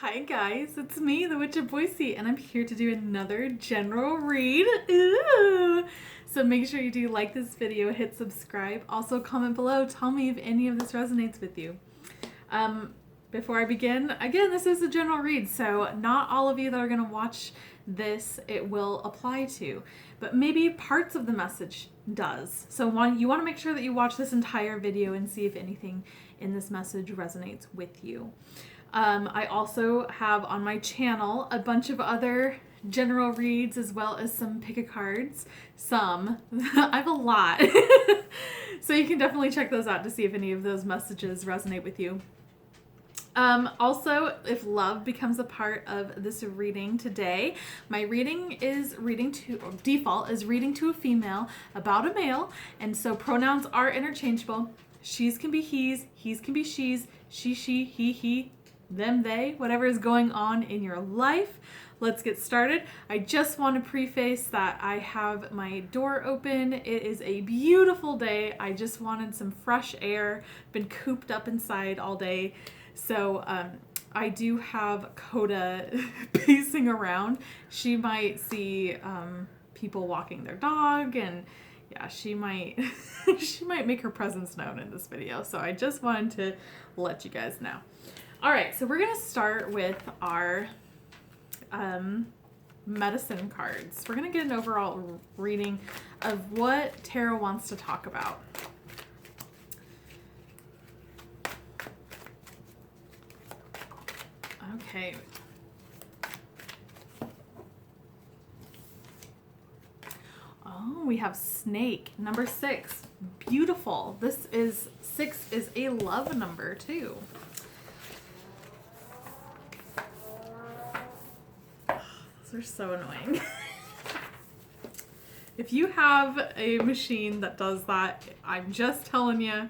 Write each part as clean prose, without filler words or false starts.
Hi guys, it's me, the Witch of Boise, and I'm here to do another general read. Ooh! So make sure you do like this video, hit subscribe. Also comment below, tell me if any of this resonates with you. Before I begin, again, this is a general read, so not all of you that are going to watch this it will apply to, but maybe parts of the message does. So you want to make sure that you watch this entire video and see if anything in this message resonates with you. I also have on my channel a bunch of other general reads as well as some pick-a-cards. I have a lot. So you can definitely check those out to see if any of those messages resonate with you. Also, if love becomes a part of this reading today, my default is reading to a female about a male, and so pronouns are interchangeable. She's can be he's can be she's, she, he, them, they, whatever is going on in your life. Let's get started. I just want to preface that I have my door open. It is a beautiful day. I just wanted some fresh air. Been cooped up inside all day. So I do have Coda pacing around. She might see people walking their dog, and yeah, she might make her presence known in this video. So I just wanted to let you guys know. All right, so we're gonna start with our medicine cards. We're gonna get an overall reading of what tarot wants to talk about. Okay. Oh, we have snake, number 6. Beautiful. 6 is a love number too. Those are so annoying. If you have a machine that does that, I'm just telling you,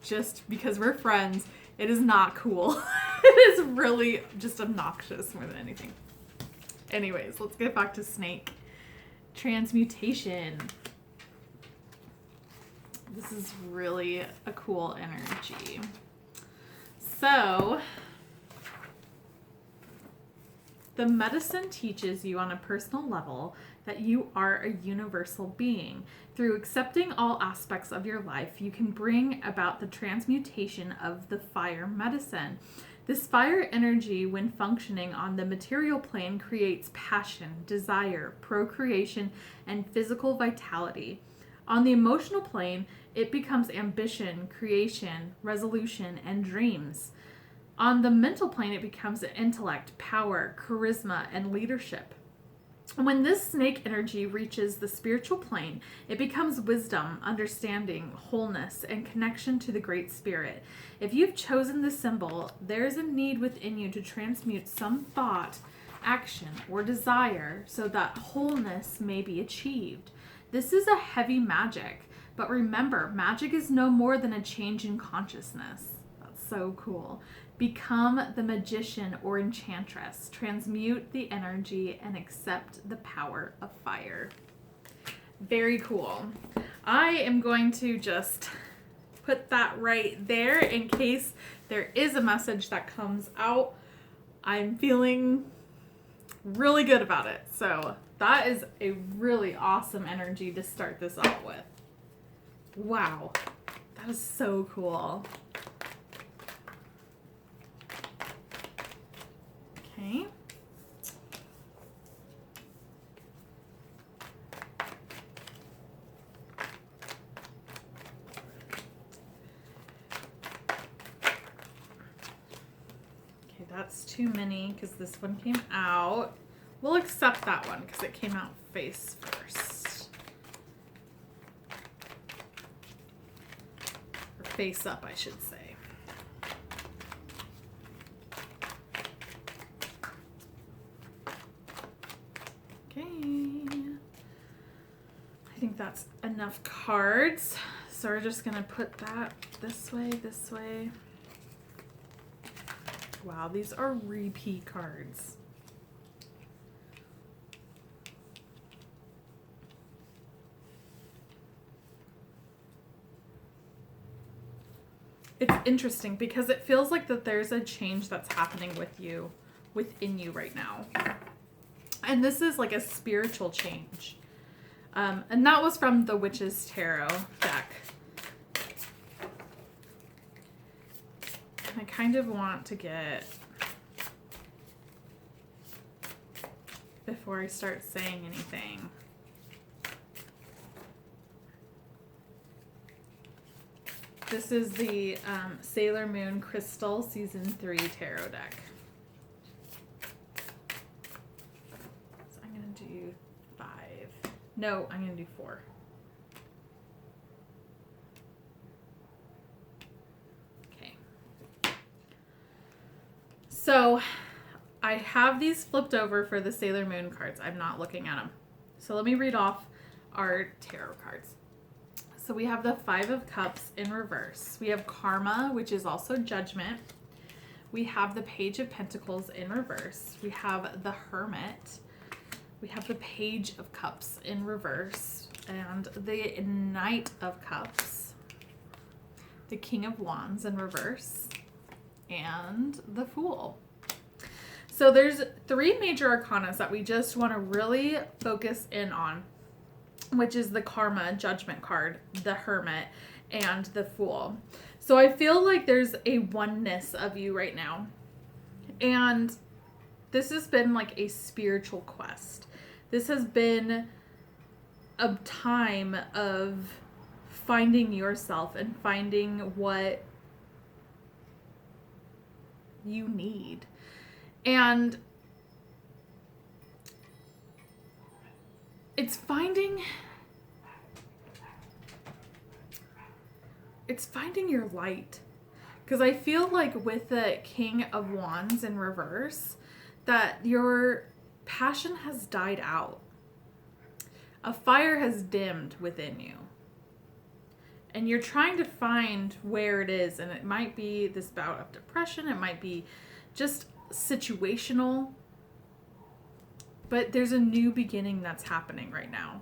just because we're friends, it is not cool. It is really just obnoxious more than anything. Anyways, let's get back to snake. Transmutation. This is really a cool energy. So, the medicine teaches you on a personal level that you are a universal being. Through accepting all aspects of your life, you can bring about the transmutation of the fire medicine. This fire energy, when functioning on the material plane, creates passion, desire, procreation, and physical vitality. On the emotional plane, it becomes ambition, creation, resolution, and dreams. On the mental plane, it becomes intellect, power, charisma, and leadership. When this snake energy reaches the spiritual plane, it becomes wisdom, understanding, wholeness, and connection to the Great Spirit. If you've chosen this symbol, there is a need within you to transmute some thought, action, or desire so that wholeness may be achieved. This is a heavy magic, but remember, magic is no more than a change in consciousness. That's so cool. Become the magician or enchantress. Transmute the energy and accept the power of fire. Very cool. I am going to just put that right there in case there is a message that comes out. I'm feeling really good about it. So that is a really awesome energy to start this off with. Wow, that is so cool. Okay. Okay, that's too many because this one came out. We'll accept that one because it came out face first. Or face up, I should say. I think that's enough cards. So we're just gonna put that this way, this way. Wow, these are repeat cards. it's interesting because it feels like that there's a change that's happening within you right now. And this is like a spiritual change. And that was from the Witch's Tarot deck. I kind of want to get, before I start saying anything, this is the Sailor Moon Crystal Season 3 Tarot deck. So I'm going to do 5. No, I'm going to do 4. Okay. So I have these flipped over for the Sailor Moon cards. I'm not looking at them. So let me read off our tarot cards. So we have the 5 of Cups in reverse. We have Karma, which is also Judgment. We have the Page of Pentacles in reverse. We have the Hermit. We have the Page of Cups in reverse. And the Knight of Cups. The King of Wands in reverse. And the Fool. So there's 3 major arcanas that we just want to really focus in on, which is the Karma Judgment card, the Hermit, and the Fool. So I feel like there's a oneness of you right now. And this has been like a spiritual quest. This has been a time of finding yourself and finding what you need. And it's finding your light. Because I feel like with the King of Wands in reverse, that your passion has died out. A fire has dimmed within you. And you're trying to find where it is. And it might be this bout of depression. It might be just situational. But there's a new beginning that's happening right now.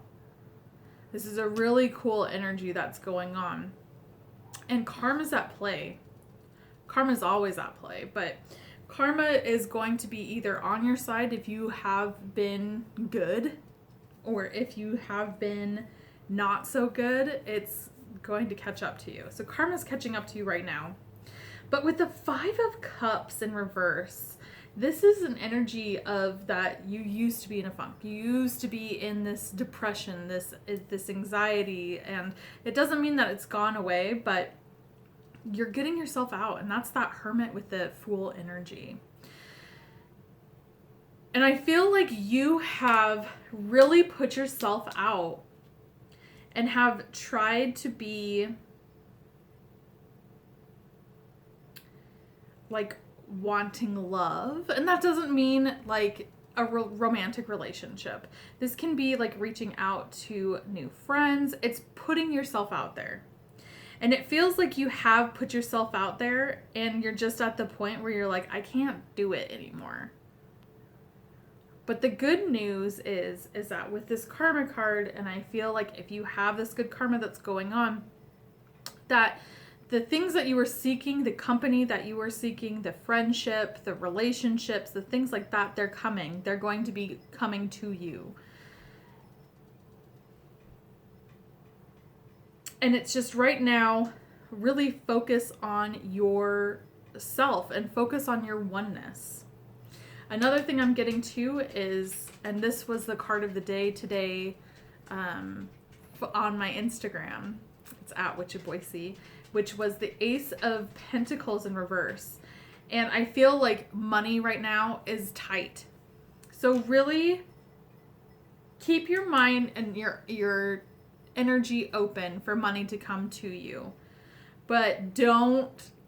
This is a really cool energy that's going on. And karma's at play. Karma's always at play, but karma is going to be either on your side if you have been good, or if you have been not so good, it's going to catch up to you. So karma's catching up to you right now. But with the 5 of Cups in reverse, this is an energy of that you used to be in a funk. You used to be in this depression, this anxiety, and it doesn't mean that it's gone away, but you're getting yourself out, and that's that Hermit with the Fool energy. And I feel like you have really put yourself out and have tried to be like wanting love. And that doesn't mean like a romantic relationship. This can be like reaching out to new friends. It's putting yourself out there. And it feels like you have put yourself out there and you're just at the point where you're like, I can't do it anymore. But the good news is that with this karma card, and I feel like if you have this good karma that's going on, that the things that you were seeking, the company that you were seeking, the friendship, the relationships, the things like that, they're coming. They're going to be coming to you. And it's just right now, really focus on yourself and focus on your oneness. Another thing I'm getting to is, and this was the card of the day today on my Instagram, it's at Witch of Boise, which was the Ace of Pentacles in reverse. And I feel like money right now is tight. So really keep your mind and your energy open for money to come to you. But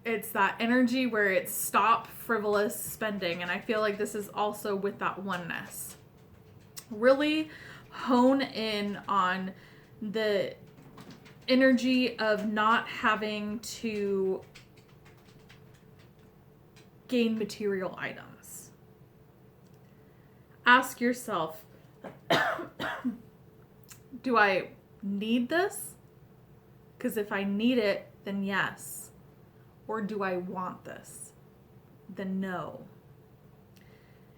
it's that energy where it's stop frivolous spending. And I feel like this is also with that oneness. Really hone in on the energy of not having to gain material items. Ask yourself, do I need this? Because if I need it, then yes. or do I want this? The no.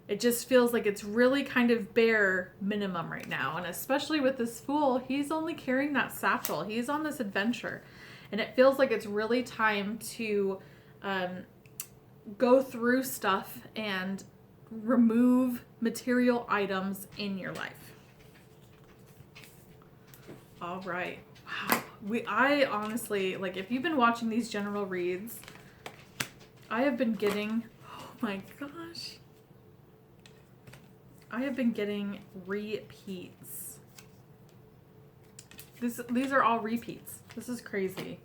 It just feels like it's really kind of bare minimum right now. And especially with this Fool, he's only carrying that satchel. He's on this adventure. And it feels like it's really time to go through stuff and remove material items in your life. All right. Wow. I honestly, like, if you've been watching these general reads, I have been getting, oh my gosh. I have been getting repeats. These are all repeats. This is crazy.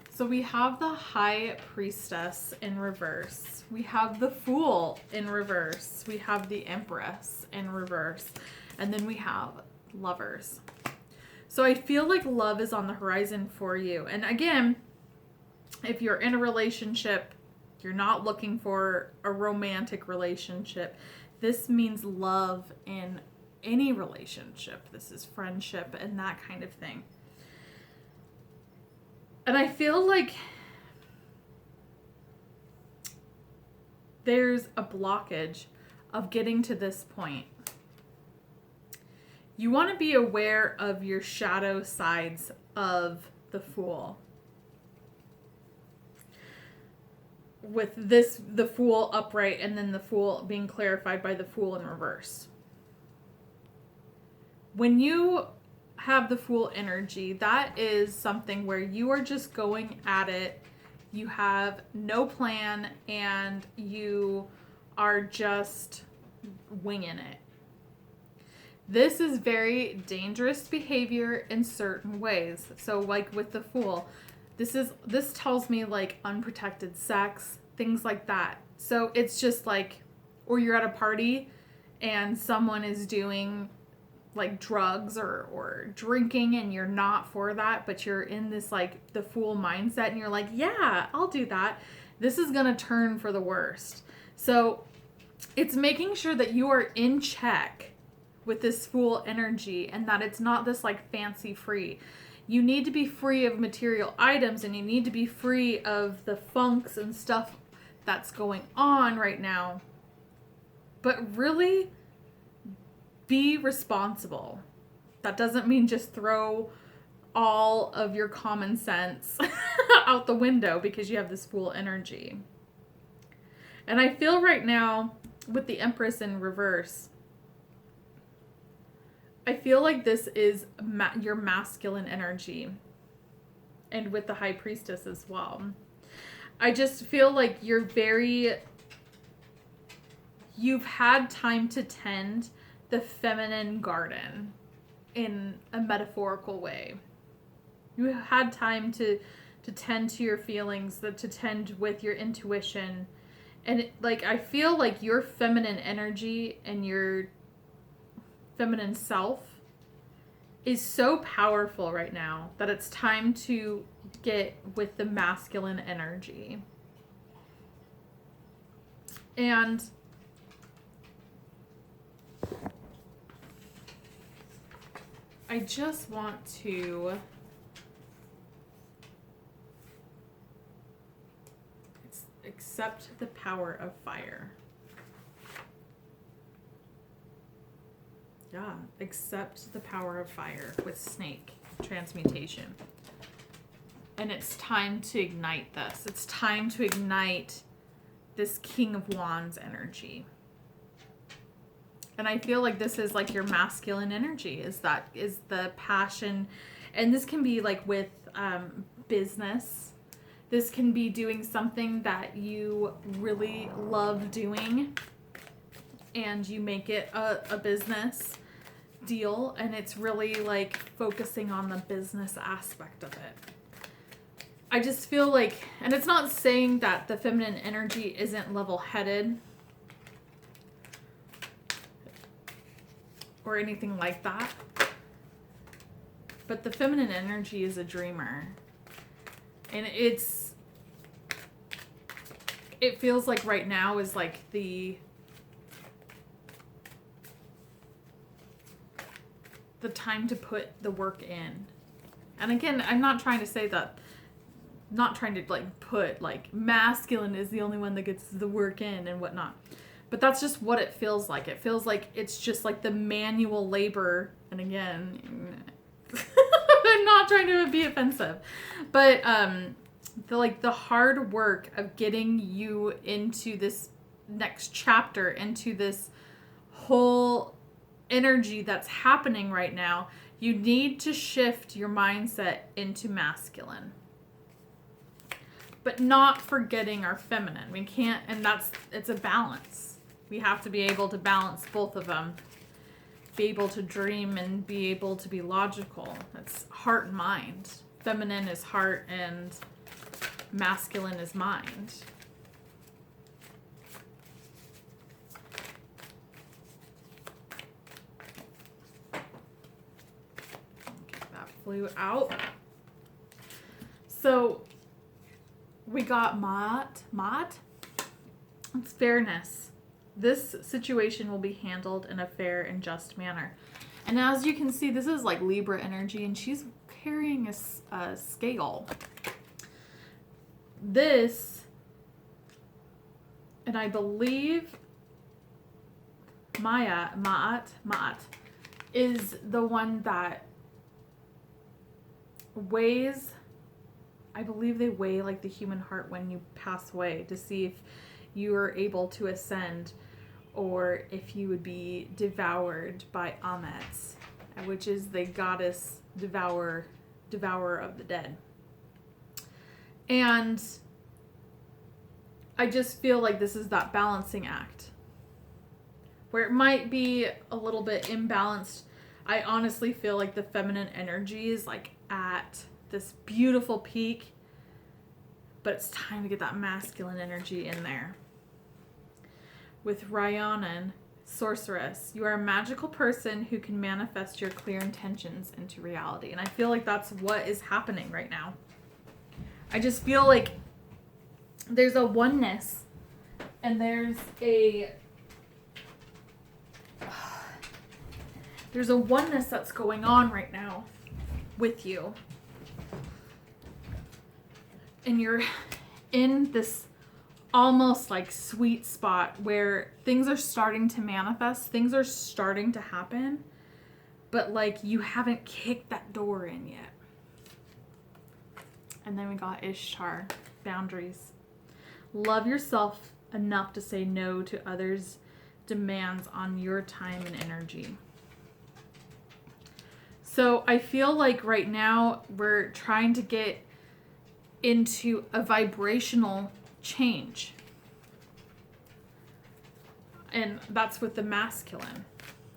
So we have the High Priestess in reverse. We have the Fool in reverse. We have the Empress in reverse. And then we have Lovers. So I feel like love is on the horizon for you. And again, if you're in a relationship, you're not looking for a romantic relationship, this means love in any relationship. This is friendship and that kind of thing. And I feel like there's a blockage of getting to this point. You want to be aware of your shadow sides of the Fool. With this, the Fool upright, and then the Fool being clarified by the Fool in reverse. When you have the Fool energy, that is something where you are just going at it. You have no plan and you are just winging it. This is very dangerous behavior in certain ways. So like with the Fool, this tells me like unprotected sex, things like that. So it's just like, or you're at a party and someone is doing like drugs or drinking and you're not for that, but you're in this like the Fool mindset and you're like, yeah, I'll do that. This is gonna turn for the worst. So it's making sure that you are in check with this Fool energy and that it's not this like fancy free. You need to be free of material items and you need to be free of the funks and stuff that's going on right now. But really be responsible. That doesn't mean just throw all of your common sense out the window because you have this Fool energy. And I feel right now with the Empress in reverse, I feel like this is your masculine energy. And with the High Priestess as well. I just feel like you've had time to tend the feminine garden in a metaphorical way. You had time to tend to your feelings, to tend with your intuition. And I feel like your feminine energy and your feminine self is so powerful right now that it's time to get with the masculine energy. And I just want to accept the power of fire. Yeah, accept the power of fire with snake transmutation. And it's time to ignite this. It's time to ignite this King of Wands energy. And I feel like this is like your masculine energy, is the passion. And this can be like with business. This can be doing something that you really love doing and you make it a business deal, and it's really like focusing on the business aspect of it. I just feel like, and it's not saying that the feminine energy isn't level-headed or anything like that, but the feminine energy is a dreamer, and it feels like right now is like the time to put the work in. And again, I'm not trying to say that not trying to like put like masculine is the only one that gets the work in and whatnot. But that's just what it feels like. It feels like it's just like the manual labor. And again, I'm not trying to be offensive, but the hard work of getting you into this next chapter, into this whole energy that's happening right now, you need to shift your mindset into masculine. But not forgetting our feminine. We can't, and it's a balance. We have to be able to balance both of them. Be able to dream and be able to be logical. That's heart and mind. Feminine is heart and masculine is mind. Okay, that flew out. So we got Mott. It's fairness. This situation will be handled in a fair and just manner. And as you can see, this is like Libra energy, and she's carrying a scale. This, and I believe Ma'at, is the one that weighs, I believe they weigh like the human heart when you pass away to see if you are able to ascend or if you would be devoured by Amet, which is the goddess devourer of the dead. And I just feel like this is that balancing act where it might be a little bit imbalanced. I honestly feel like the feminine energy is like at this beautiful peak, but it's time to get that masculine energy in there. With Rhiannon, sorceress, you are a magical person who can manifest your clear intentions into reality. And I feel like that's what is happening right now. I just feel like there's a oneness and there's a oneness that's going on right now with you. And you're in this almost like sweet spot where things are starting to manifest, things are starting to happen, but like you haven't kicked that door in yet. And then we got Ishtar, boundaries. Love yourself enough to say no to others' demands on your time and energy. So I feel like right now we're trying to get into a vibrational change. And that's with the masculine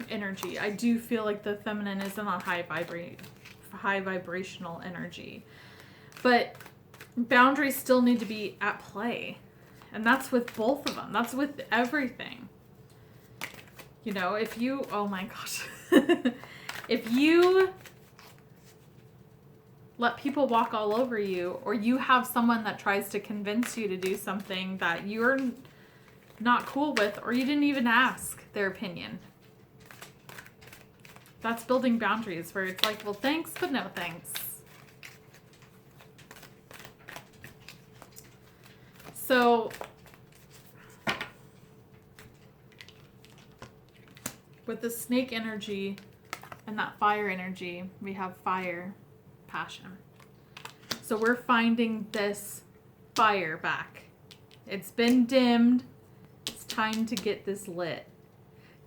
energy. I do feel like the feminine is in a high vibrational energy. But boundaries still need to be at play. And that's with both of them. That's with everything. You know, if you, oh my gosh. If you let people walk all over you, or you have someone that tries to convince you to do something that you're not cool with, or you didn't even ask their opinion, that's building boundaries where it's like, well, thanks, but no thanks. So with the snake energy and that fire energy, we have fire, passion. So we're finding this fire back. It's been dimmed. It's time to get this lit.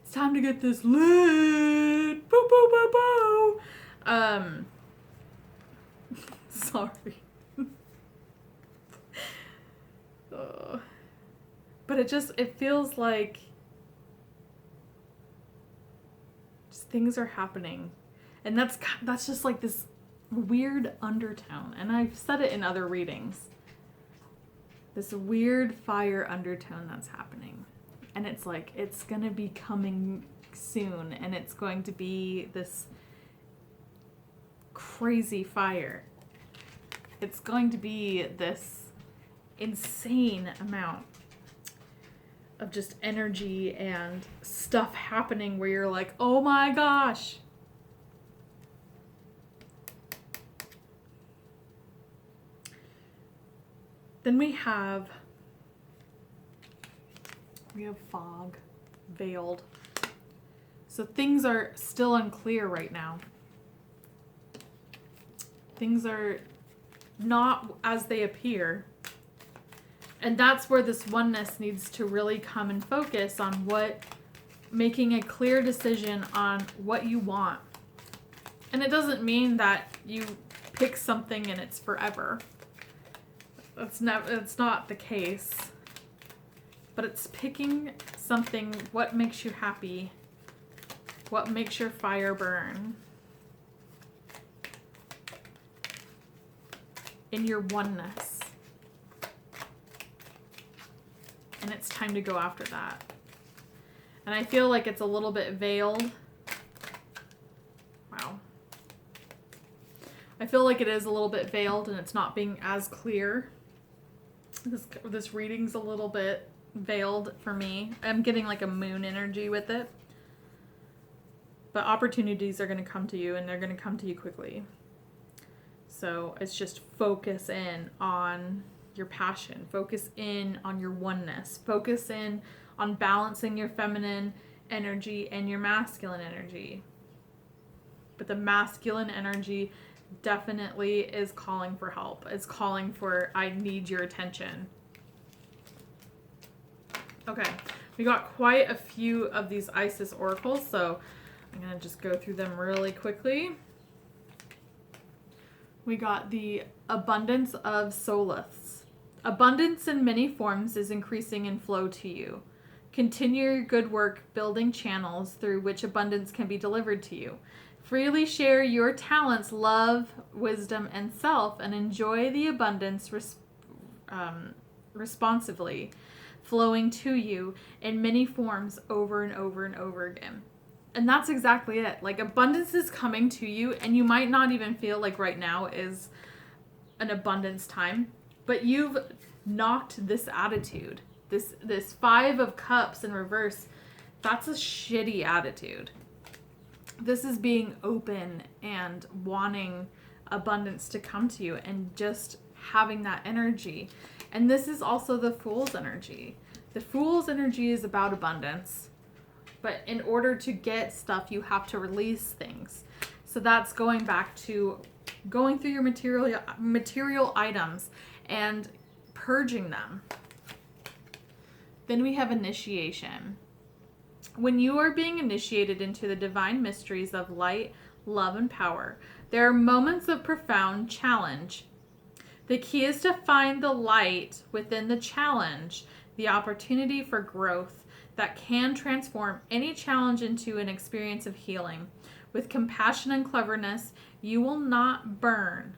It's time to get this lit. Boo, boo, boo, boo. Sorry. But it feels like just things are happening. And that's just like this weird undertone. And I've said it in other readings. This weird fire undertone that's happening. And it's like, it's going to be coming soon. And it's going to be this crazy fire. It's going to be this insane amount of just energy and stuff happening where you're like, oh my gosh. Then we have fog, veiled. So things are still unclear right now. Things are not as they appear. And that's where this oneness needs to really come and focus on making a clear decision on what you want. And it doesn't mean that you pick something and it's forever. It's not the case. But it's picking something, what makes you happy, what makes your fire burn. In your oneness. And it's time to go after that. And I feel like it's a little bit veiled. Wow. I feel like it is a little bit veiled and it's not being as clear. This reading's a little bit veiled for me. I'm getting like a moon energy with it. But opportunities are going to come to you and they're going to come to you quickly. So it's just focus in on your passion. Focus in on your oneness. Focus in on balancing your feminine energy and your masculine energy. But the masculine energy definitely is calling for help. It's calling for, I need your attention. Okay, we got quite a few of these Isis oracles, so I'm going to just go through them really quickly. We got the abundance of solace. Abundance in many forms is increasing in flow to you. Continue your good work building channels through which abundance can be delivered to you. Freely share your talents, love, wisdom, and self, and enjoy the abundance responsively flowing to you in many forms over and over and over again. And that's exactly it. Like, abundance is coming to you, and you might not even feel like right now is an abundance time, but you've knocked this attitude. This 5 of Cups in reverse, that's a shitty attitude. This is being open and wanting abundance to come to you and just having that energy. And this is also the Fool's energy. The Fool's energy is about abundance. But in order to get stuff, you have to release things. So that's going back to going through your material items and purging them. Then we have initiation. When you are being initiated into the divine mysteries of light, love, and power, there are moments of profound challenge. The key is to find the light within the challenge, the opportunity for growth that can transform any challenge into an experience of healing. With compassion and cleverness, you will not burn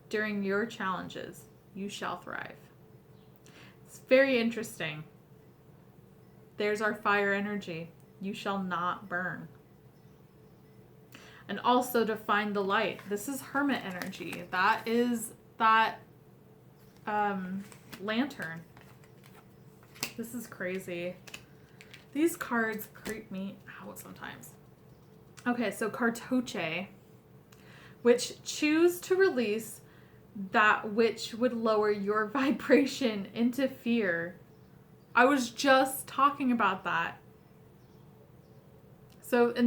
during your challenges. You shall thrive. It's very interesting. There's our fire energy. You shall not burn. And also to find the light. This is hermit energy. That is that lantern. This is crazy. These cards creep me out sometimes. Okay, so Cartoche, which choose to release that which would lower your vibration into fear. I was just talking about that. So, oh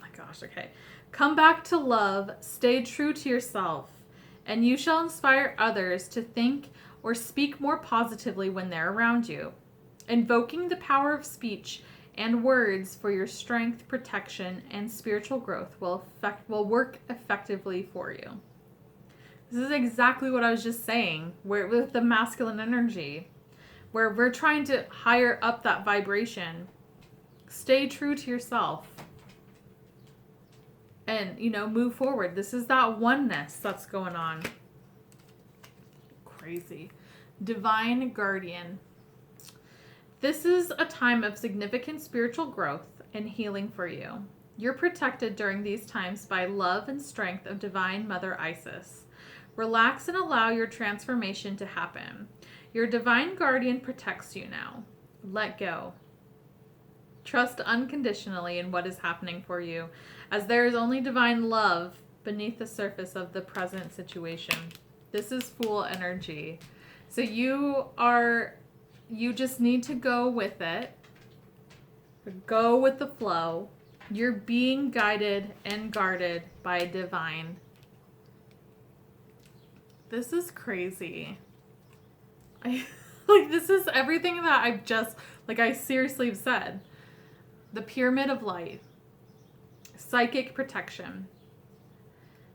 my gosh, okay. Come back to love, stay true to yourself, and you shall inspire others to think or speak more positively when they're around you. Invoking the power of speech and words for your strength, protection, and spiritual growth will work effectively for you. This is exactly what I was just saying, where with the masculine energy, where we're trying to higher up that vibration. Stay true to yourself. And, move forward. This is that oneness that's going on. Crazy. Divine Guardian. This is a time of significant spiritual growth and healing for you. You're protected during these times by love and strength of Divine Mother Isis. Relax and allow your transformation to happen. Your Divine Guardian protects you now. Let go. Trust unconditionally in what is happening for you, as there is only divine love beneath the surface of the present situation. This is Fool energy. So you just need to go with it. Go with the flow. You're being guided and guarded by divine. This is crazy. This is everything that I've just, I seriously have said. The pyramid of light. Psychic protection.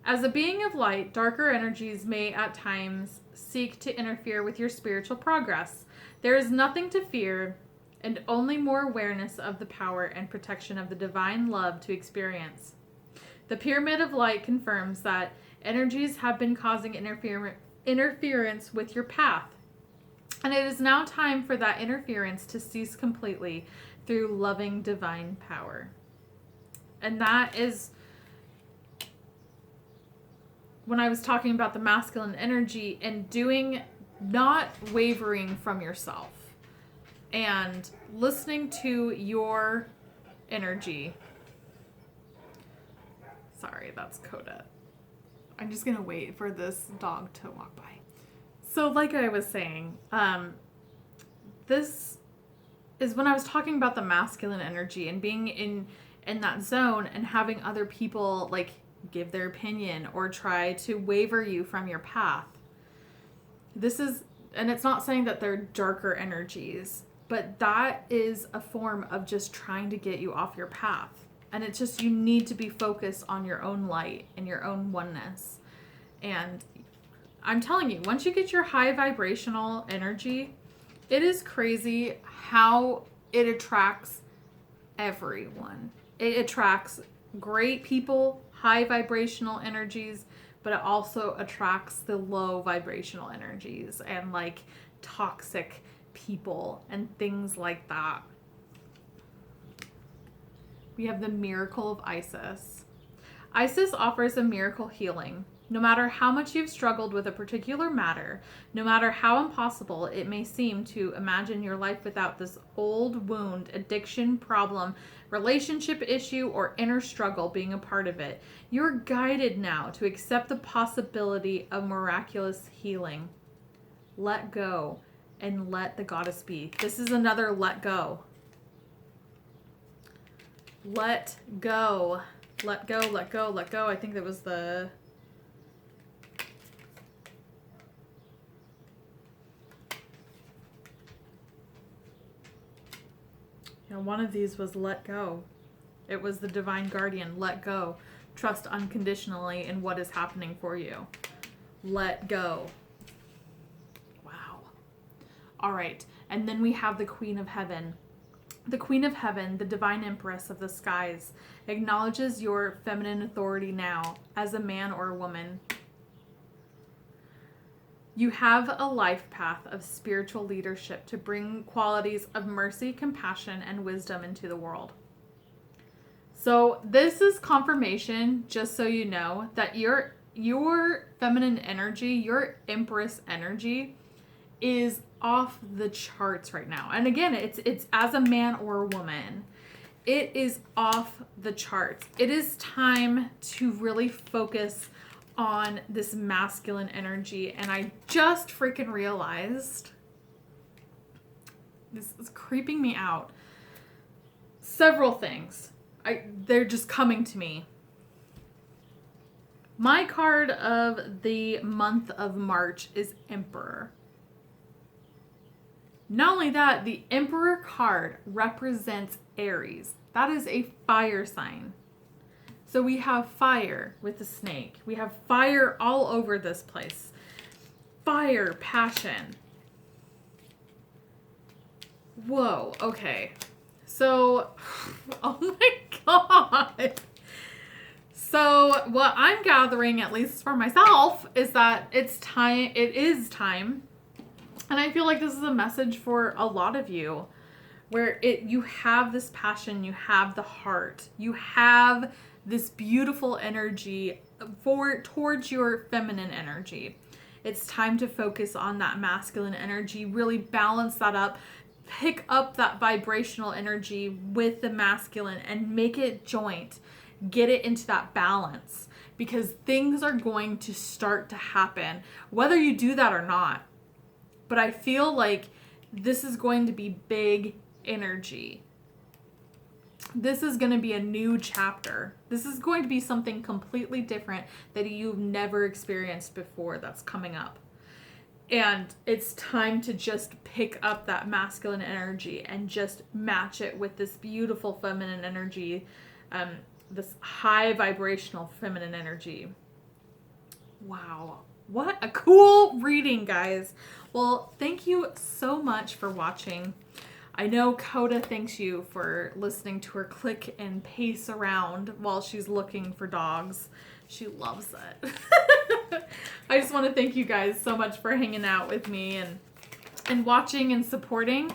As a being of light, darker energies may at times seek to interfere with your spiritual progress. There is nothing to fear and only more awareness of the power and protection of the divine love to experience. The pyramid of light confirms that energies have been causing interference with your path. And it is now time for that interference to cease completely through loving divine power. And that is when I was talking about the masculine energy and not wavering from yourself and listening to your energy. Sorry, that's Coda. I'm just going to wait for this dog to walk by. So like I was saying, this is when I was talking about the masculine energy and being in that zone and having other people give their opinion or try to waver you from your path. And it's not saying that they're darker energies, but that is a form of just trying to get you off your path. And it's just, you need to be focused on your own light and your own oneness. And I'm telling you, once you get your high vibrational energy, it is crazy how it attracts everyone. It attracts great people, high vibrational energies, but it also attracts the low vibrational energies and toxic people and things like that. We have the miracle of Isis. Isis offers a miracle healing. No matter how much you've struggled with a particular matter, no matter how impossible it may seem to imagine your life without this old wound, addiction, problem, relationship issue, or inner struggle being a part of it, you're guided now to accept the possibility of miraculous healing. Let go and let the goddess be. This is another let go. Let go. Let go, let go, let go. I think that was the... one of these was let go. It was the divine guardian. Let go. Trust unconditionally in what is happening for you. Let go. Wow. All right. And then we have the Queen of Heaven. The Queen of Heaven, the divine empress of the skies, acknowledges your feminine authority now as a man or a woman. You have a life path of spiritual leadership to bring qualities of mercy, compassion, and wisdom into the world. So this is confirmation, just so you know, that your feminine energy, your empress energy, is off the charts right now. And again, it's as a man or a woman. It is off the charts. It is time to really focus on this masculine energy. And I just freaking realized, this is creeping me out, several things. They're just coming to me. My card of the month of March is Emperor. Not only that, the Emperor card represents Aries. That is a fire sign. So we have fire with the snake. We have fire all over this place. Fire, passion. Whoa, okay. So, oh my God. So what I'm gathering, at least for myself, is that it is time. And I feel like this is a message for a lot of you, where you have this passion, you have the heart, you have this beautiful energy towards your feminine energy. It's time to focus on that masculine energy, really balance that up, pick up that vibrational energy with the masculine and make it joint, get it into that balance, because things are going to start to happen, whether you do that or not. but I feel like this is going to be big energy. This is going to be a new chapter. This is going to be something completely different that you've never experienced before that's coming up. And it's time to just pick up that masculine energy and just match it with this beautiful feminine energy, this high vibrational feminine energy. Wow. What a cool reading, guys. Well, thank you so much for watching. I know Coda thanks you for listening to her click and pace around while she's looking for dogs. She loves it. I just want to thank you guys so much for hanging out with me and watching and supporting.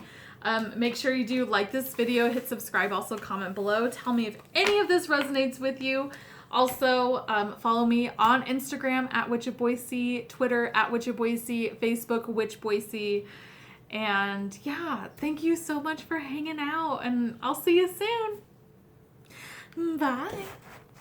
Make sure you do like this video, hit subscribe, also comment below. Tell me if any of this resonates with you. Also, follow me on Instagram at Witch of Boise, Twitter at Witch of Boise, Facebook Witch Boise. And yeah, thank you so much for hanging out, and I'll see you soon. Bye.